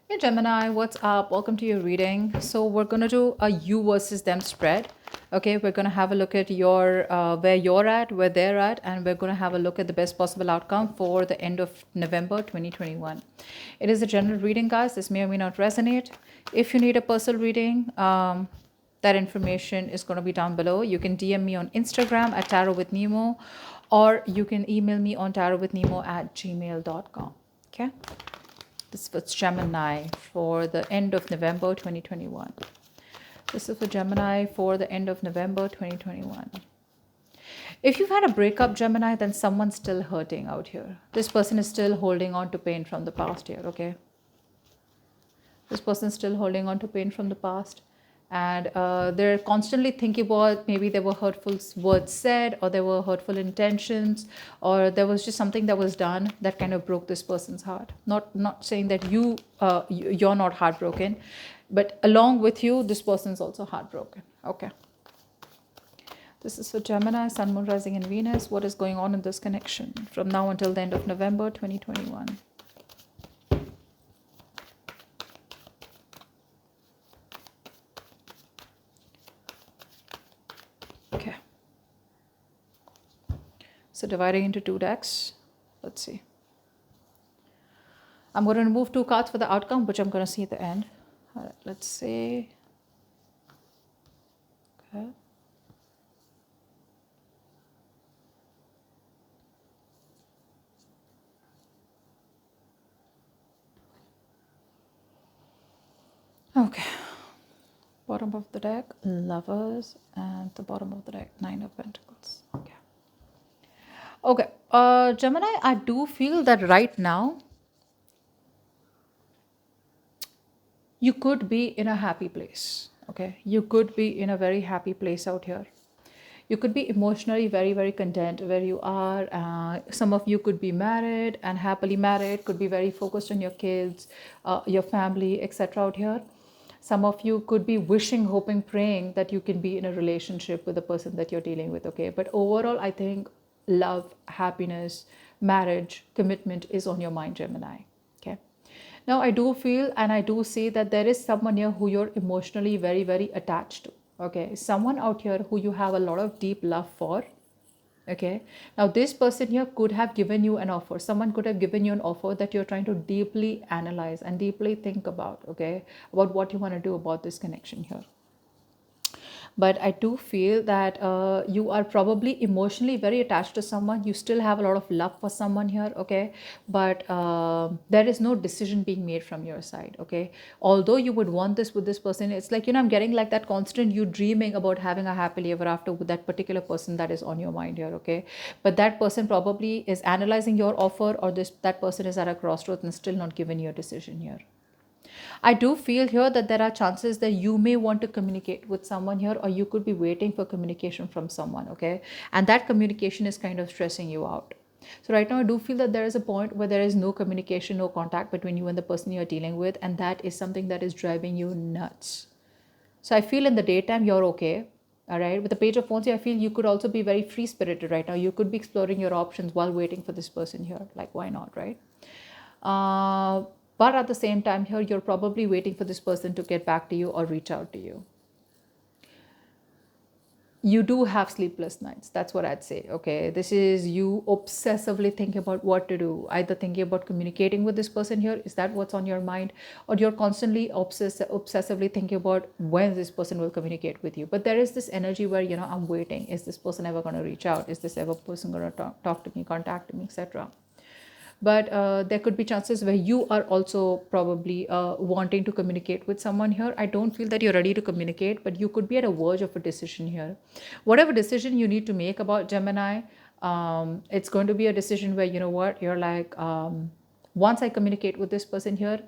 Hey Gemini, what's up? Welcome to your reading. So we're gonna do a you versus them spread. Okay, we're gonna have a look at your where you're at, where they're at, and we're gonna have a look at the best possible outcome for the end of November 2021. It is a general reading, guys. This may or may not resonate. If you need a personal reading, that information is going to be down below. You can DM me on Instagram at Tarot with Nemo, or you can email me on tarotwithnemo@gmail.com. Okay. This was Gemini for the end of November 2021. This is for Gemini for the end of November 2021. If you've had a breakup, Gemini, then someone's still hurting out here. This person is still holding on to pain from the past here, okay? This person's still holding on to pain from the past. And they're constantly thinking about maybe there were hurtful words said, or there were hurtful intentions, or there was just something that was done that kind of broke this person's heart. Not saying that you're not heartbroken, but along with you, this person's also heartbroken. Okay. This is for Gemini, Sun, Moon, Rising, and Venus. What is going on in this connection from now until the end of November 2021? Okay. So dividing into two decks. Let's see. I'm going to remove two cards for the outcome, which I'm going to see at the end. All right, let's see. Okay. Okay. Bottom of the deck, Lovers, and the bottom of the deck, Nine of Pentacles. Okay. Okay. Gemini, I do feel that right now you could be in a happy place. Okay. You could be in a very happy place out here. You could be emotionally very, very content where you are. Some of you could be married and happily married, could be very focused on your kids, your family, etc. out here. Some of you could be wishing, hoping, praying that you can be in a relationship with the person that you're dealing with. Okay. But overall, I think love, happiness, marriage, commitment is on your mind, Gemini. Okay. Now, I do feel and I do see that there is someone here who you're emotionally very, very attached to. Okay. Someone out here who you have a lot of deep love for. Okay. Now, this person here could have given you an offer. Someone could have given you an offer that you're trying to deeply analyze and deeply think about. Okay. About what you want to do about this connection here. But I do feel that you are probably emotionally very attached to someone. You still have a lot of love for someone here, okay? But there is no decision being made from your side, okay? Although you would want this with this person, it's like, I'm getting like that constant you dreaming about having a happily ever after with that particular person that is on your mind here, okay? But that person probably is analyzing your offer, or that person is at a crossroads and still not giving you a decision here. I do feel here that there are chances that you may want to communicate with someone here, or you could be waiting for communication from someone, okay? And that communication is kind of stressing you out. So right now, I do feel that there is a point where there is no communication, no contact between you and the person you're dealing with, and that is something that is driving you nuts. So I feel in the daytime, you're okay. All right. With the Page of Wands, I feel you could also be very free spirited right now. You could be exploring your options while waiting for this person here. Like, why not, right? Uh, but at the same time, here you're probably waiting for this person to get back to you or reach out to you. You do have sleepless nights. That's what I'd say. Okay. This is you obsessively thinking about what to do, either thinking about communicating with this person here. Is that what's on your mind? Or you're constantly obsessively thinking about when this person will communicate with you. But there is this energy where, I'm waiting. Is this person ever going to reach out? Is this ever person going to talk to me, contact me, etc.? But there could be chances where you are also probably wanting to communicate with someone here. I don't feel that you're ready to communicate, but you could be at a verge of a decision here. Whatever decision you need to make about Gemini, it's going to be a decision where, you're like, once I communicate with this person here,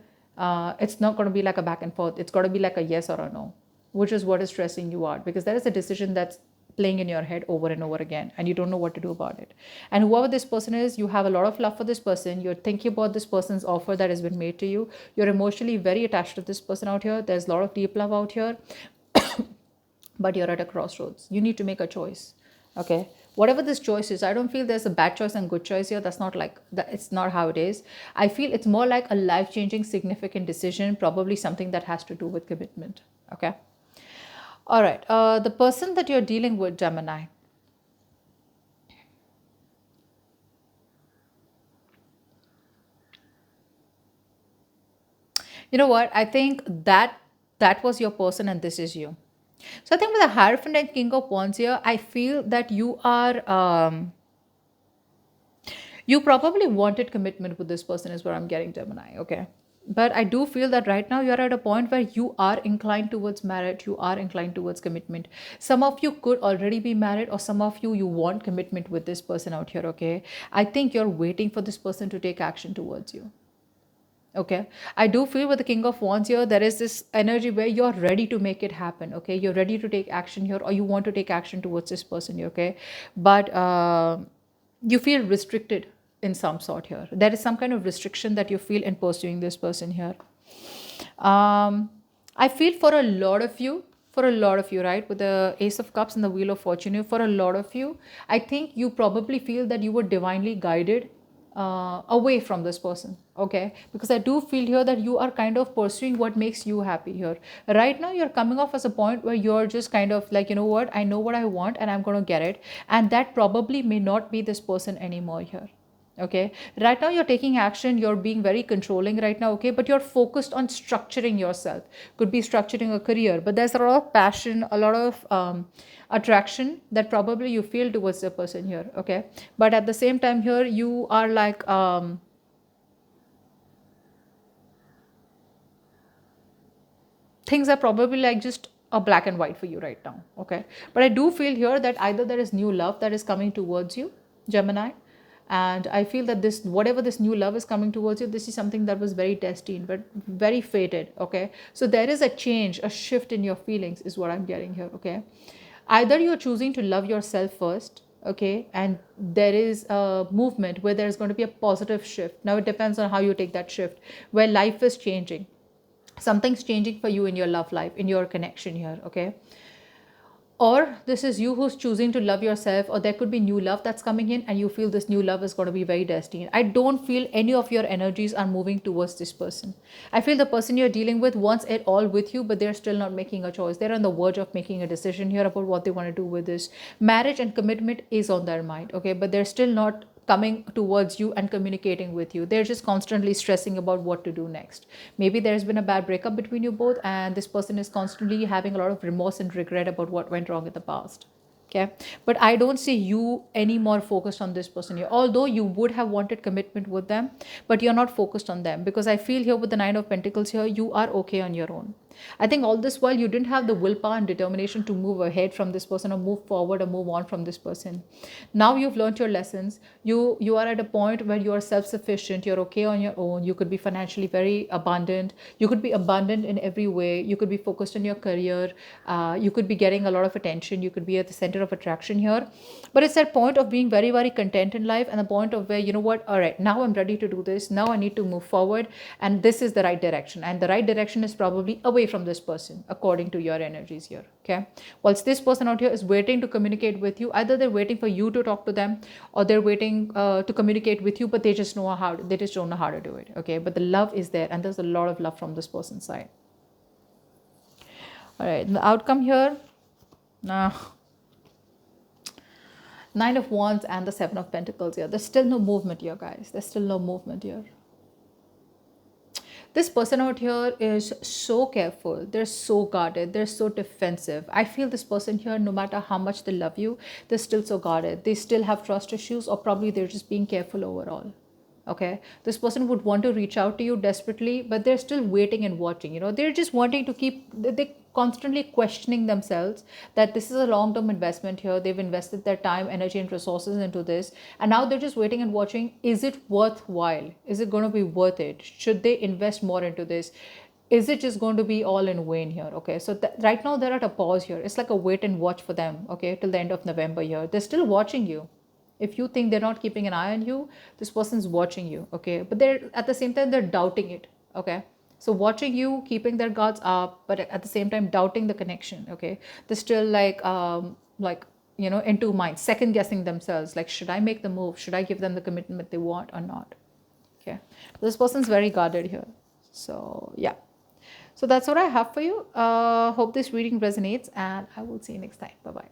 it's not going to be like a back and forth. It's got to be like a yes or a no, which is what is stressing you out, because there is a decision that's playing in your head over and over again, and you don't know what to do about it. And whoever this person is, you have a lot of love for this person. You're thinking about this person's offer that has been made to you. You're emotionally very attached to this person out here. There's a lot of deep love out here, but you're at a crossroads. You need to make a choice. Okay. Whatever this choice is, I don't feel there's a bad choice and good choice here. That's not like that. It's not how it is. I feel it's more like a life changing, significant decision, probably something that has to do with commitment. Okay. All right. The person that you're dealing with, Gemini. You know what? I think that was your person and this is you. So I think with the Hierophant and King of Wands here, I feel that you probably wanted commitment with this person, is what I'm getting, Gemini. Okay. But I do feel that right now you're at a point where you are inclined towards marriage, you are inclined towards commitment. Some of you could already be married, or some of you want commitment with this person out here. Okay. I think you're waiting for this person to take action towards you. Okay. I do feel with the King of Wands here, there is this energy where you're ready to make it happen. Okay. You're ready to take action here, or you want to take action towards this person here. Okay. But you feel restricted in some sort here. There is some kind of restriction that you feel in pursuing this person here. I feel for a lot of you, right, with the Ace of Cups and the Wheel of Fortune, for a lot of you, I think you probably feel that you were divinely guided away from this person. Okay, because I do feel here that you are kind of pursuing what makes you happy here. Right now, you're coming off as a point where you're just kind of like, you know what, I know what I want and I'm going to get it. And that probably may not be this person anymore here. Okay, right now you're taking action, you're being very controlling right now. Okay, but you're focused on structuring yourself. Could be structuring a career, but there's a lot of passion, a lot of attraction that probably you feel towards the person here. Okay, but at the same time here you are like things are probably like just a black and white for you right now. Okay, but I do feel here that either there is new love that is coming towards you, Gemini, and I feel that this whatever this new love is coming towards you, this is something that was very destined but very fated. Okay, so there is a change, a shift in your feelings is what I'm getting here. Okay, either you're choosing to love yourself first, okay, and there is a movement where there's going to be a positive shift. Now it depends on how you take that shift, where life is changing, something's changing for you in your love life, in your connection here. Okay, or this is you who's choosing to love yourself, or there could be new love that's coming in and you feel this new love is going to be very destined. I don't feel any of your energies are moving towards this person. I feel the person you're dealing with wants it all with you, but they're still not making a choice. They're on the verge of making a decision here about what they want to do with this. Marriage and commitment is on their mind. Okay, but they're still not coming towards you and communicating with you. They're just constantly stressing about what to do next. Maybe there's been a bad breakup between you both, and this person is constantly having a lot of remorse and regret about what went wrong in the past. Okay, but I don't see you any more focused on this person here, although you would have wanted commitment with them, but you're not focused on them, because I feel here with the Nine of Pentacles here, you are okay on your own. I think all this while you didn't have the willpower and determination to move ahead from this person, or move forward, or move on from this person. Now you've learned your lessons. You are at a point where you are self-sufficient, you're okay on your own, you could be financially very abundant, you could be abundant in every way, you could be focused on your career, you could be getting a lot of attention, you could be at the center of attraction here. But it's that point of being very, very content in life, and the point of where, you know what, all right, now I'm ready to do this, now I need to move forward, and this is the right direction, and the right direction is probably away from this person according to your energies here. Okay, whilst this person out here is waiting to communicate with you, either they're waiting for you to talk to them, or they're waiting to communicate with you, but they just know how, they just don't know how to do it. Okay, but the love is there, and there's a lot of love from this person's side. All right, the outcome here, now Nine of Wands and the Seven of Pentacles here. There's still no movement here, guys. There's still no movement here. This person out here is so careful, they're so guarded, they're so defensive. I feel this person here, no matter how much they love you, they're still so guarded. They still have trust issues, or probably they're just being careful overall. Okay, this person would want to reach out to you desperately, but they're still waiting and watching. You know, they're just wanting to keep, they constantly questioning themselves that this is a long-term investment here. They've invested their time, energy, and resources into this, and now they're just waiting and watching. Is it worthwhile? Is it going to be worth it? Should they invest more into this? Is it just going to be all in vain here? Okay, so right now they're at a pause here. It's like a wait and watch for them. Okay, till the end of November here, they're still watching you. If you think they're not keeping an eye on you, this person's watching you. Okay, but they're at the same time, they're doubting it. Okay, so watching you, keeping their guards up, but at the same time doubting the connection. Okay, they're still like in two minds, second guessing themselves, like, should I make the move? Should I give them the commitment they want or not? Okay. This person's very guarded here. So, yeah. So that's what I have for you. Hope this reading resonates, and I will see you next time. Bye bye.